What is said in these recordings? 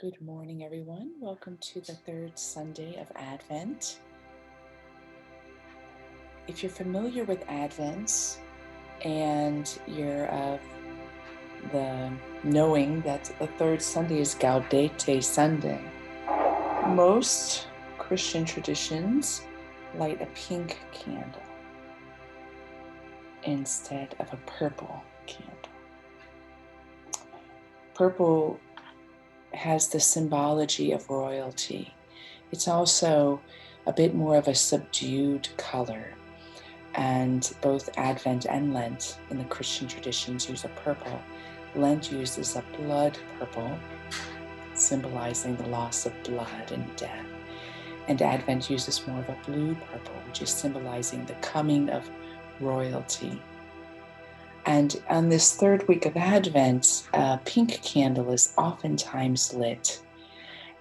Good morning, everyone. Welcome to the third Sunday of Advent. If you're familiar with Advent and you're of the knowing that the third Sunday is Gaudete Sunday, most Christian traditions light a pink candle instead of a purple candle. Purple has the symbology of royalty. It's also a bit more of a subdued color, and both Advent and Lent in the Christian traditions use a purple. Lent uses a blood purple, symbolizing the loss of blood and death, and Advent uses more of a blue purple, which is symbolizing the coming of royalty. And on this third week of Advent, a pink candle is oftentimes lit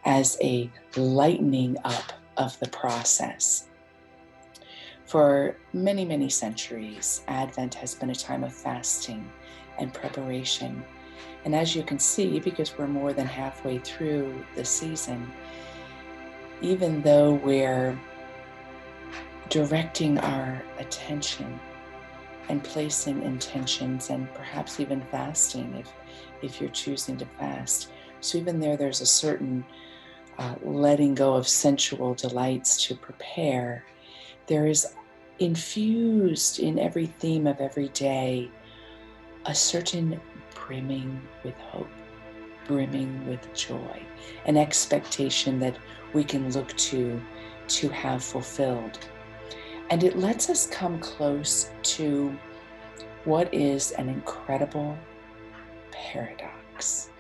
as a lightening up of the process. For many, many centuries, Advent has been a time of fasting and preparation. And as you can see, because we're more than halfway through the season, even though we're directing our attention and placing intentions and perhaps even fasting if you're choosing to fast. So even there's a certain letting go of sensual delights to prepare. There is infused in every theme of every day a certain brimming with hope, brimming with joy, an expectation that we can look to have fulfilled. And it lets us come close to what is an incredible paradox.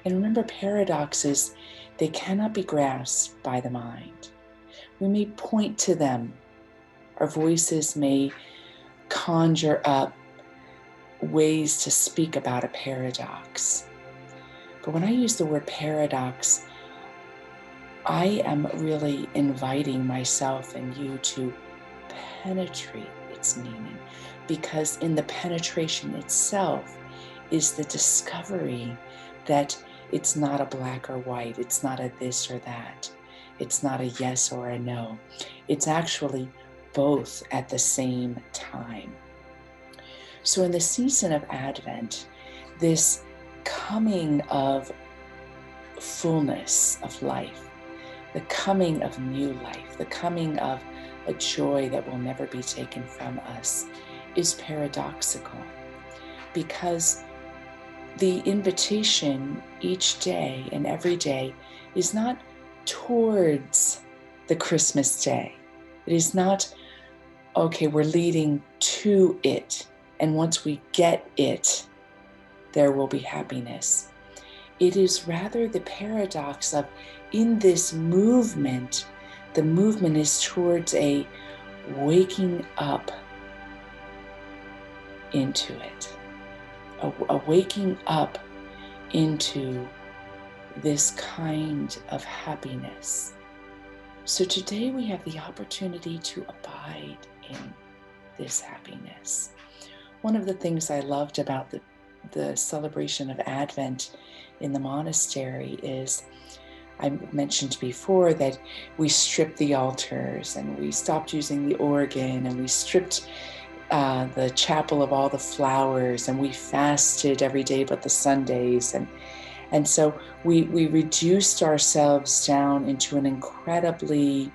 And remember, paradoxes, they cannot be grasped by the mind. We may point to them. Our voices may conjure up ways to speak about a paradox. But when I use the word paradox, I am really inviting myself and you to penetrate its meaning, because in the penetration itself is the discovery that it's not a black or white, it's not a this or that, it's not a yes or a no. It's actually both at the same time. So in the season of Advent, this coming of fullness of life, the coming of new life, the coming of a joy that will never be taken from us, is paradoxical, because the invitation each day and every day is not towards the Christmas day. It is not, okay, we're leading to it, and once we get it, there will be happiness. It is rather the paradox of, in this movement, the movement is towards a waking up into it, a waking up into this kind of happiness. So today we have the opportunity to abide in this happiness. One of the things I loved about the celebration of Advent in the monastery is, I mentioned before that we stripped the altars and we stopped using the organ and we stripped the chapel of all the flowers, and we fasted every day but the Sundays. And so we reduced ourselves down into an incredibly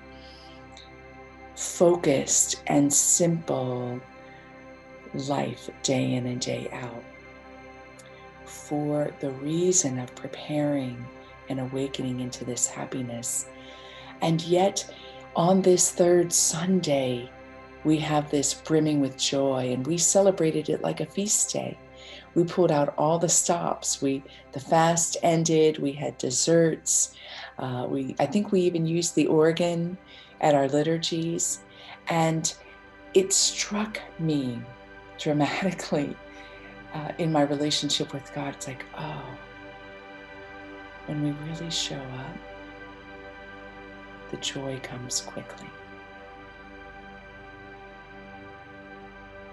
focused and simple life day in and day out, for the reason of preparing and awakening into this happiness. And yet, on this third Sunday, we have this brimming with joy, and we celebrated it like a feast day. We pulled out all the stops. The fast ended. We had desserts. I think we even used the organ at our liturgies, and it struck me dramatically in my relationship with God. It's like, oh, when we really show up, the joy comes quickly.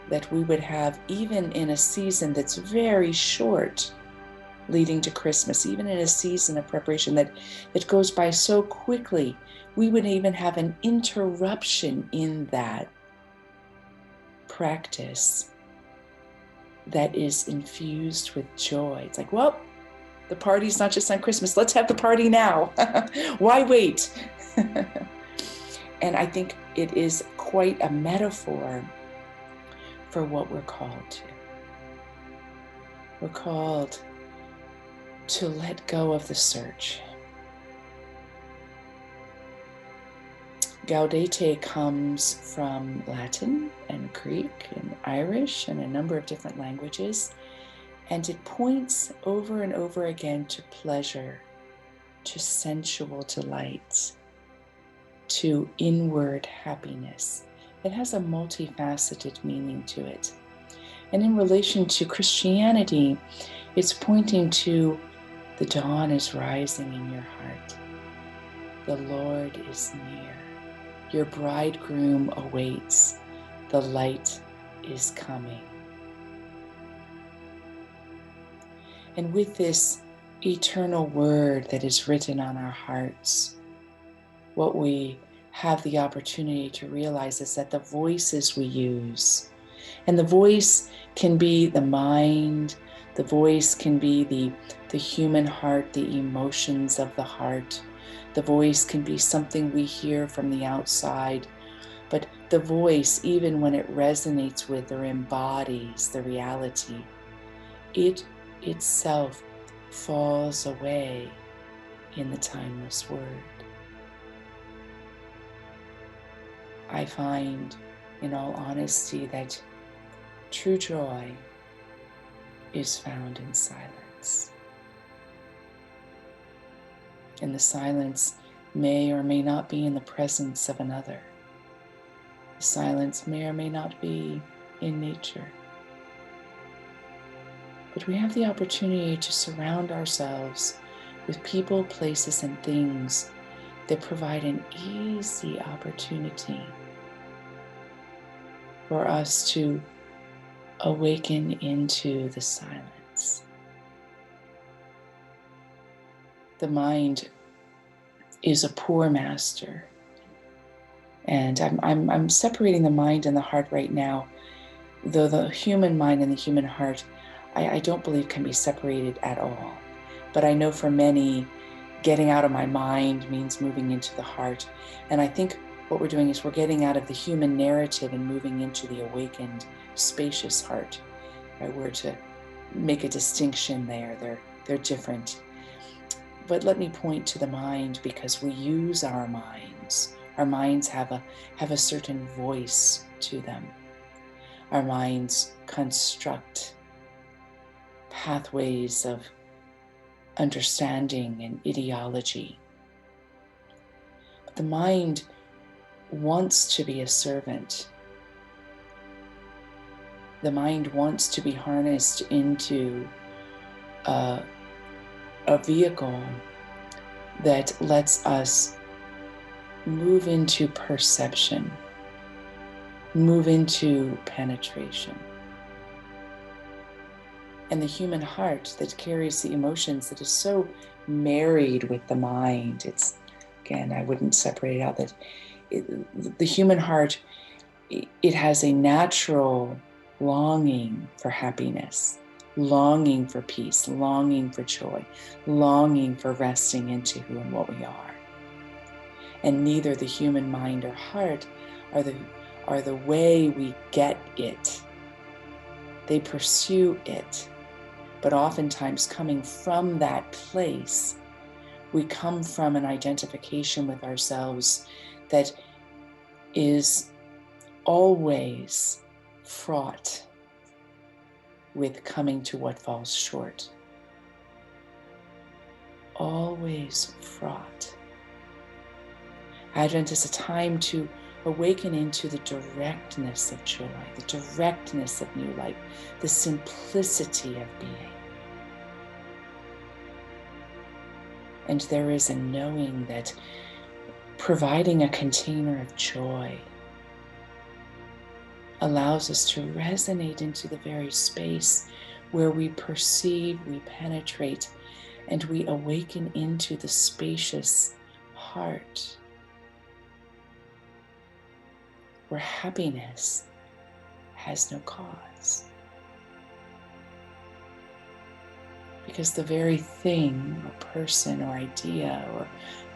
That we would have, even in a season that's very short, leading to Christmas, even in a season of preparation that goes by so quickly, we would even have an interruption in that practice that is infused with joy. It's like, well, the party's not just on Christmas. Let's have the party now. Why wait? And I think it is quite a metaphor for what we're called to. We're called to let go of the search. Gaudete comes from Latin and Greek and Irish and a number of different languages, and it points over and over again to pleasure, to sensual delight, to inward happiness. It has a multifaceted meaning to it. And in relation to Christianity, it's pointing to the dawn is rising in your heart. The Lord is near. Your bridegroom awaits. The light is coming. And with this eternal word that is written on our hearts, what we have the opportunity to realize is that the voices we use, and the voice can be the mind, the voice can be the human heart, the emotions of the heart. The voice can be something we hear from the outside, but the voice, even when it resonates with or embodies the reality, it itself falls away in the timeless word. I find, in all honesty, that true joy is found in silence. And the silence may or may not be in the presence of another. The silence may or may not be in nature. But we have the opportunity to surround ourselves with people, places, and things that provide an easy opportunity for us to awaken into the silence. The mind is a poor master. And I'm separating the mind and the heart right now, though the human mind and the human heart, I don't believe can be separated at all. But I know for many, getting out of my mind means moving into the heart. And I think what we're doing is we're getting out of the human narrative and moving into the awakened, spacious heart. If I were to make a distinction there, they're different. But let me point to the mind, because we use our minds. Our minds have a certain voice to them. Our minds construct pathways of understanding and ideology. But the mind wants to be a servant. The mind wants to be harnessed into a vehicle that lets us move into perception, move into penetration. And the human heart that carries the emotions, that is so married with the mind, it's, again, I wouldn't separate it out, that the human heart, it has a natural longing for happiness, longing for peace, longing for joy, longing for resting into who and what we are. And neither the human mind or heart are the way we get it. They pursue it. But oftentimes, coming from that place, we come from an identification with ourselves that is always fraught with coming to what falls short. Always fraught. Advent is a time to awaken into the directness of joy, the directness of new life, the simplicity of being. And there is a knowing that providing a container of joy allows us to resonate into the very space where we perceive, we penetrate, and we awaken into the spacious heart, where happiness has no cause. Because the very thing or person or idea or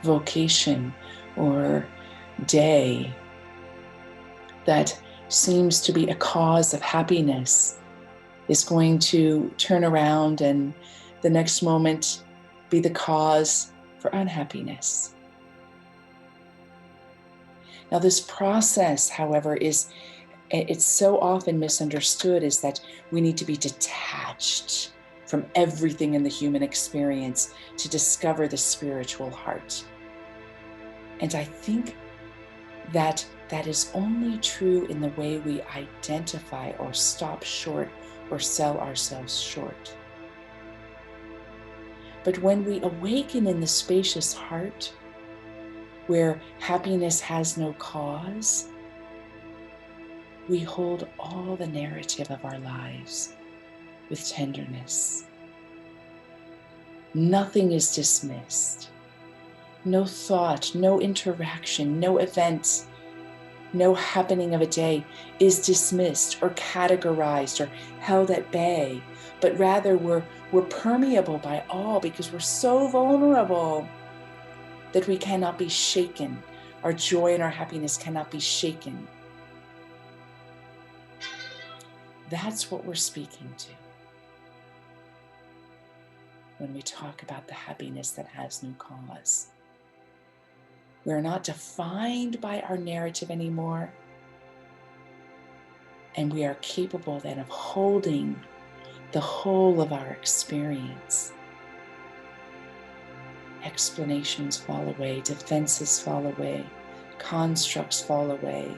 vocation or day that seems to be a cause of happiness is going to turn around and the next moment be the cause for unhappiness. Now, this process, however, it's so often misunderstood, is that we need to be detached from everything in the human experience to discover the spiritual heart. And I think that that is only true in the way we identify or stop short or sell ourselves short. But when we awaken in the spacious heart, where happiness has no cause, we hold all the narrative of our lives with tenderness. Nothing is dismissed. No thought, no interaction, no event, no happening of a day is dismissed or categorized or held at bay, but rather we're permeable by all because we're so vulnerable that we cannot be shaken. Our joy and our happiness cannot be shaken. That's what we're speaking to when we talk about the happiness that has no cause. We're not defined by our narrative anymore. And we are capable then of holding the whole of our experience. Explanations fall away, defenses fall away, constructs fall away,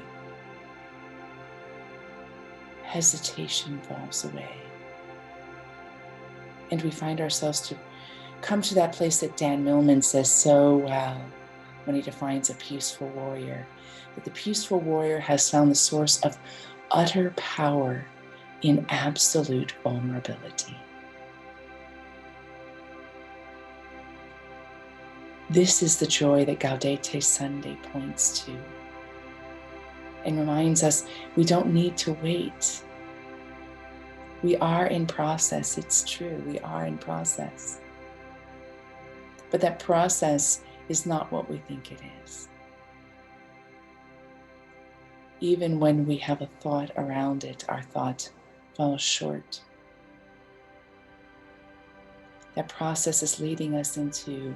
hesitation falls away. And we find ourselves to come to that place that Dan Millman says so well when he defines a peaceful warrior, that the peaceful warrior has found the source of utter power in absolute vulnerability. This is the joy that Gaudete Sunday points to and reminds us we don't need to wait. We are in process, it's true, we are in process. But that process is not what we think it is. Even when we have a thought around it, our thought falls short. That process is leading us into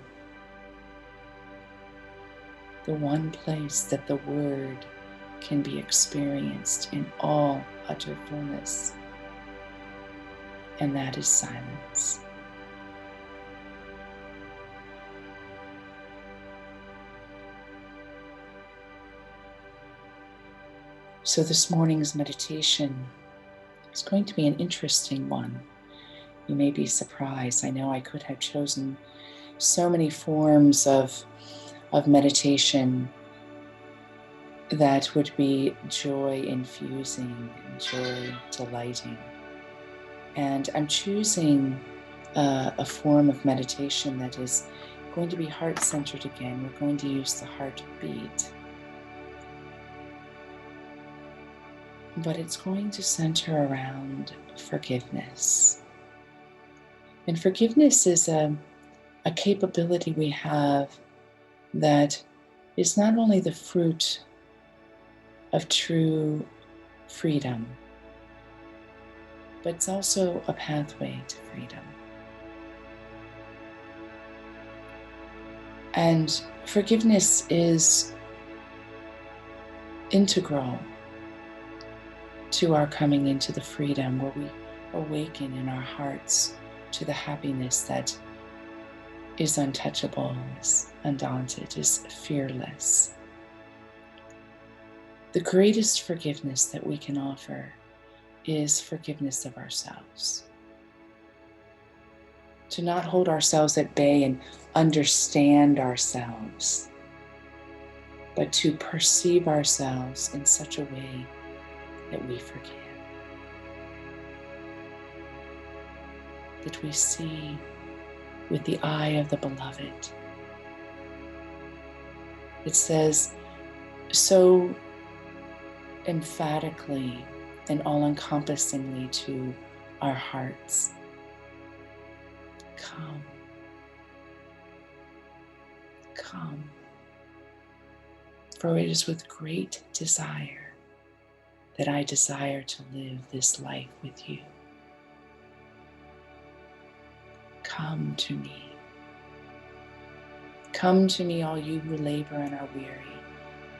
the one place that the word can be experienced in all utter fullness, and that is silence. So this morning's meditation is going to be an interesting one. You may be surprised. I know I could have chosen so many forms of meditation that would be joy infusing and joy delighting. And I'm choosing a form of meditation that is going to be heart-centered again. We're going to use the heartbeat. But it's going to center around forgiveness. And forgiveness is a capability we have that is not only the fruit of true freedom, but it's also a pathway to freedom. And forgiveness is integral to our coming into the freedom where we awaken in our hearts to the happiness that is untouchable, is undaunted, is fearless. The greatest forgiveness that we can offer is forgiveness of ourselves. To not hold ourselves at bay and understand ourselves, but to perceive ourselves in such a way that we forgive. that we see with the eye of the beloved. It says so emphatically and all-encompassingly to our hearts, come, come, for it is with great desire that I desire to live this life with you. Come to me. Come to me, all you who labor and are weary,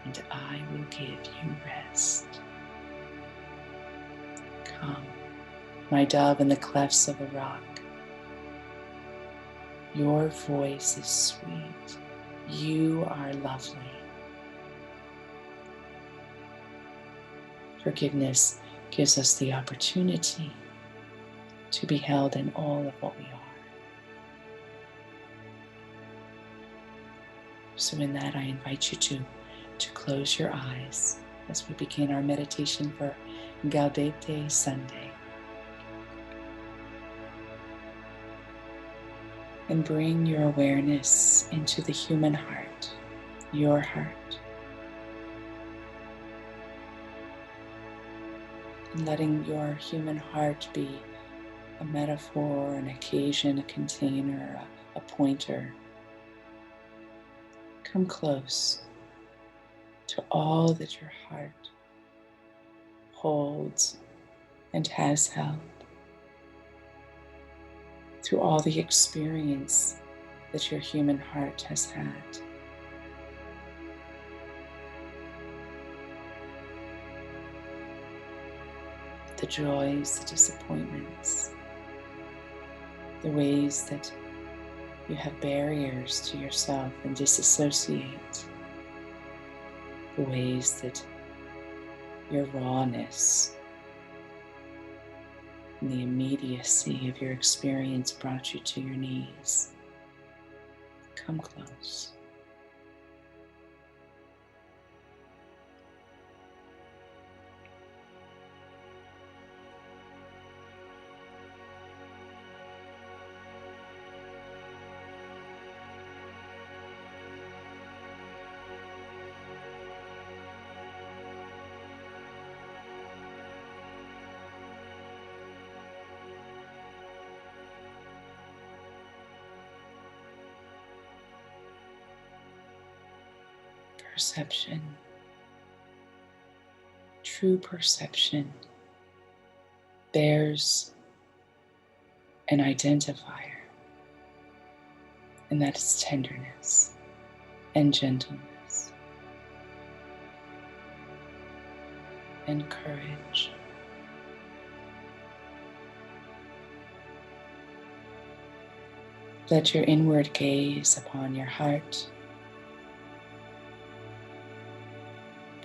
and I will give you rest. Come, my dove in the clefts of the rock. Your voice is sweet. You are lovely. Forgiveness gives us the opportunity to be held in all of what we are. So in that, I invite you to close your eyes as we begin our meditation for Gaudete Sunday. And bring your awareness into the human heart, your heart. And letting your human heart be a metaphor, an occasion, a container, a pointer. Come close to all that your heart holds and has held, to all the experience that your human heart has had. The joys, the disappointments, the ways that you have barriers to yourself and disassociate, the ways that your rawness and the immediacy of your experience brought you to your knees. Come close. Perception, true perception, bears an identifier, and that is tenderness and gentleness and courage. Let your inward gaze upon your heart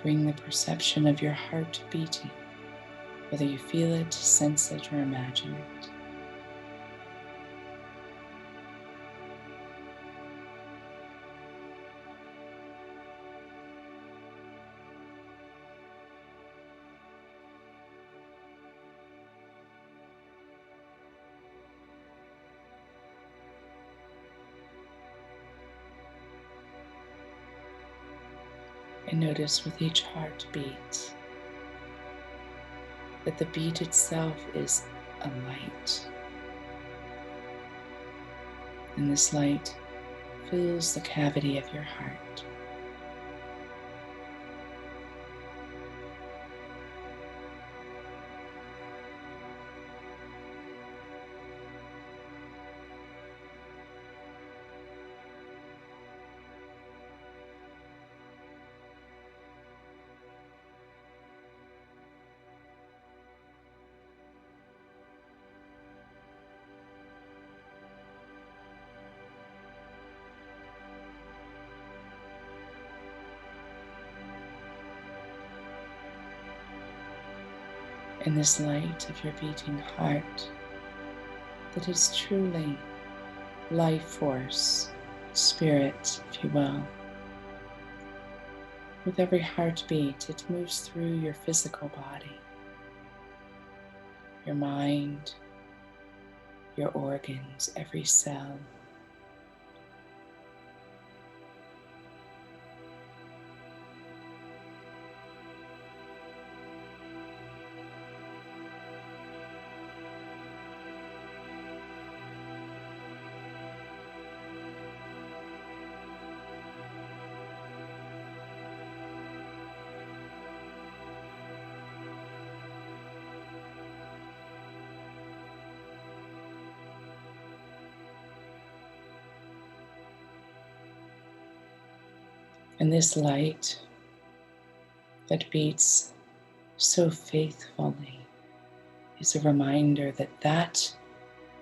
bring the perception of your heart beating, whether you feel it, sense it, or imagine it. And notice with each heartbeat that the beat itself is a light. And this light fills the cavity of your heart. In this light of your beating heart that is truly life force, spirit, if you will. With every heartbeat, it moves through your physical body, your mind, your organs, every cell. And this light that beats so faithfully is a reminder that that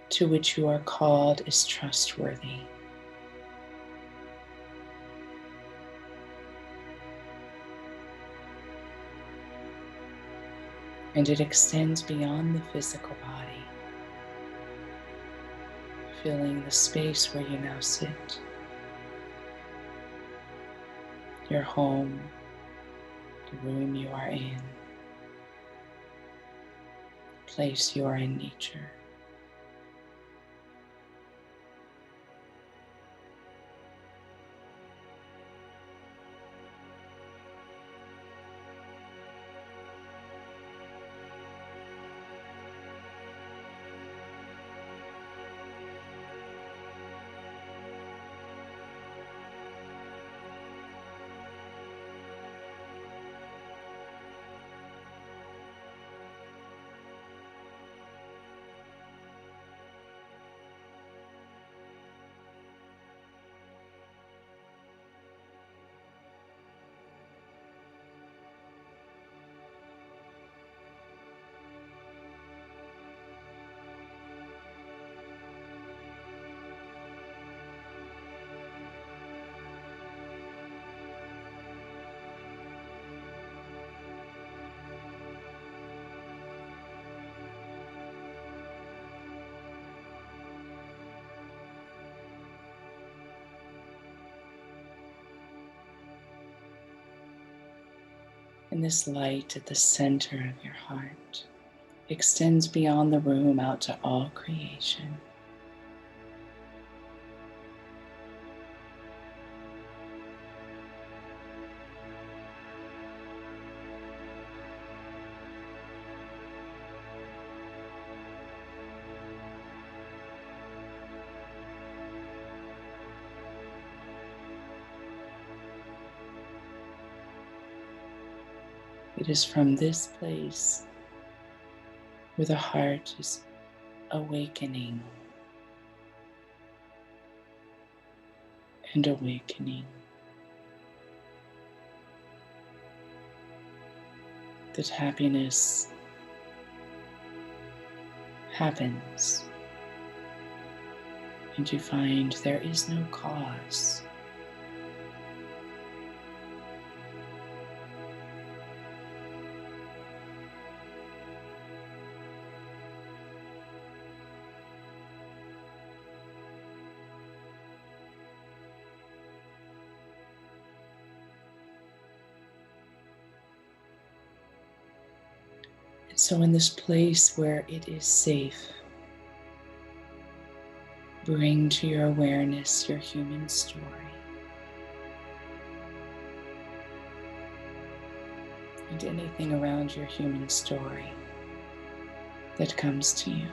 to which you are called is trustworthy. And it extends beyond the physical body, filling the space where you now sit, your home, the room you are in, the place you are in nature. And this light at the center of your heart extends beyond the room out to all creation. It is from this place where the heart is awakening and awakening, that happiness happens, and you find there is no cause. And so in this place where it is safe, bring to your awareness your human story and anything around your human story that comes to you.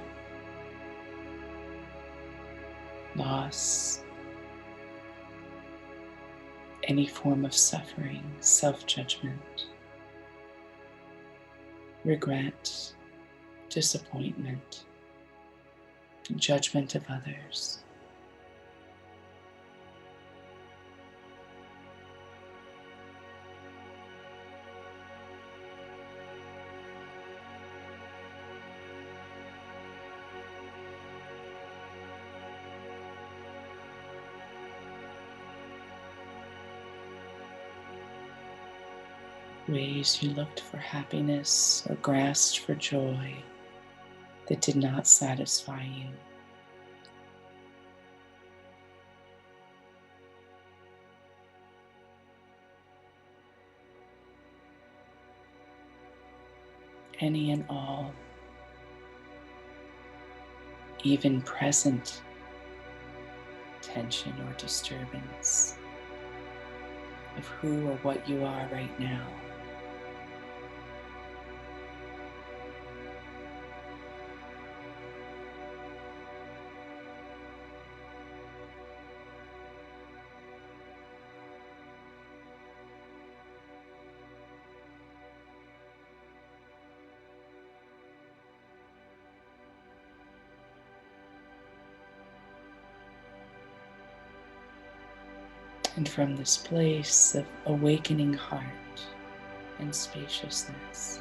Loss, any form of suffering, self-judgment, regret, disappointment, judgment of others. Ways you looked for happiness or grasped for joy that did not satisfy you. Any and all even present tension or disturbance of who or what you are right now. And from this place of awakening heart and spaciousness,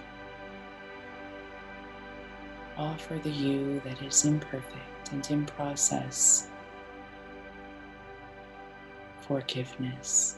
offer the you that is imperfect and in process forgiveness.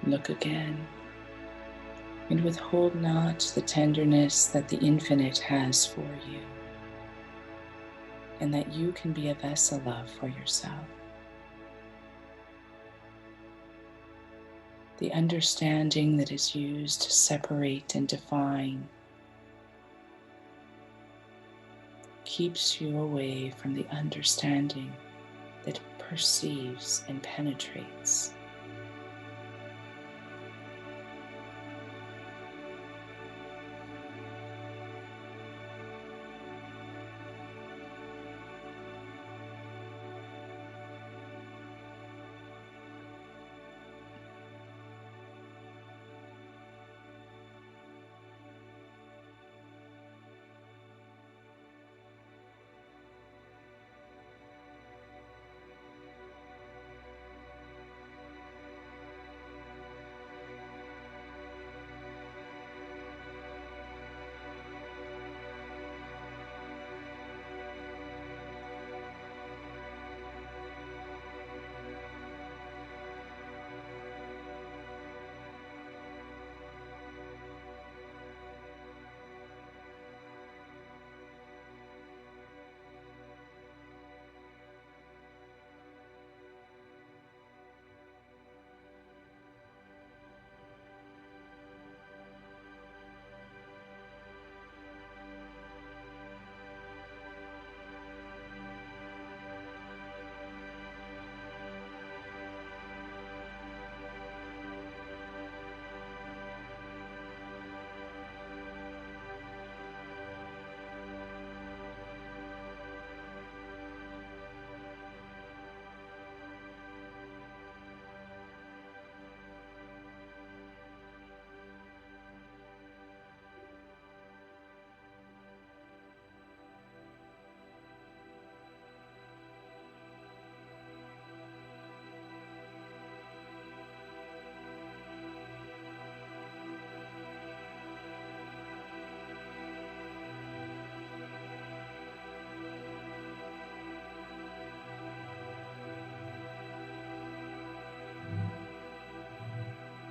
Look again and withhold not the tenderness that the infinite has for you and that you can be a vessel of for yourself. The understanding that is used to separate and define keeps you away from the understanding that perceives and penetrates.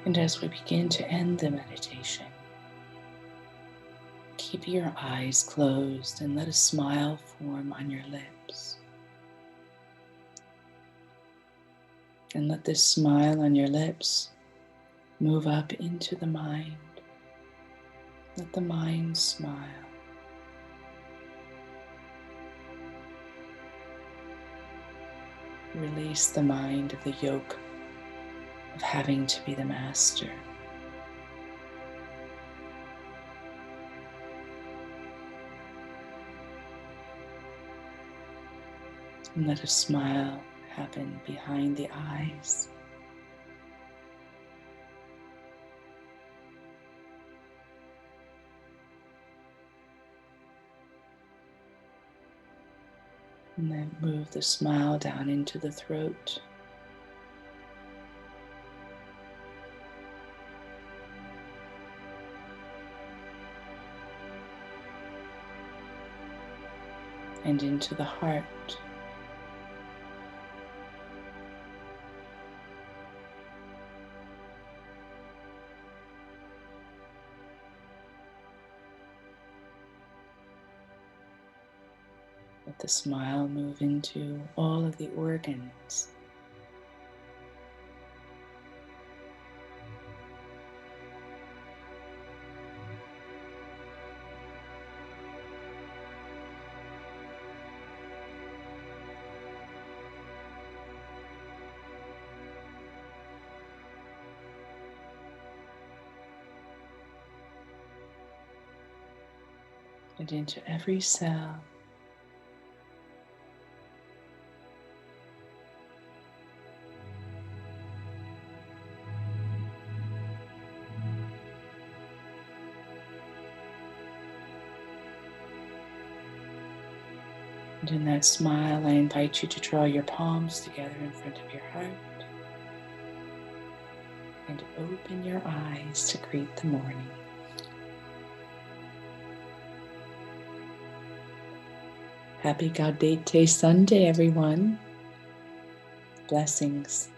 And as we begin to end the meditation, keep your eyes closed and let a smile form on your lips. And let this smile on your lips move up into the mind. Let the mind smile. Release the mind of the yoke of having to be the master. And let a smile happen behind the eyes. And then move the smile down into the throat. And into the heart. Let the smile move into all of the organs. And into every cell. And in that smile, I invite you to draw your palms together in front of your heart and open your eyes to greet the morning. Happy Gaudete Sunday, everyone. Blessings.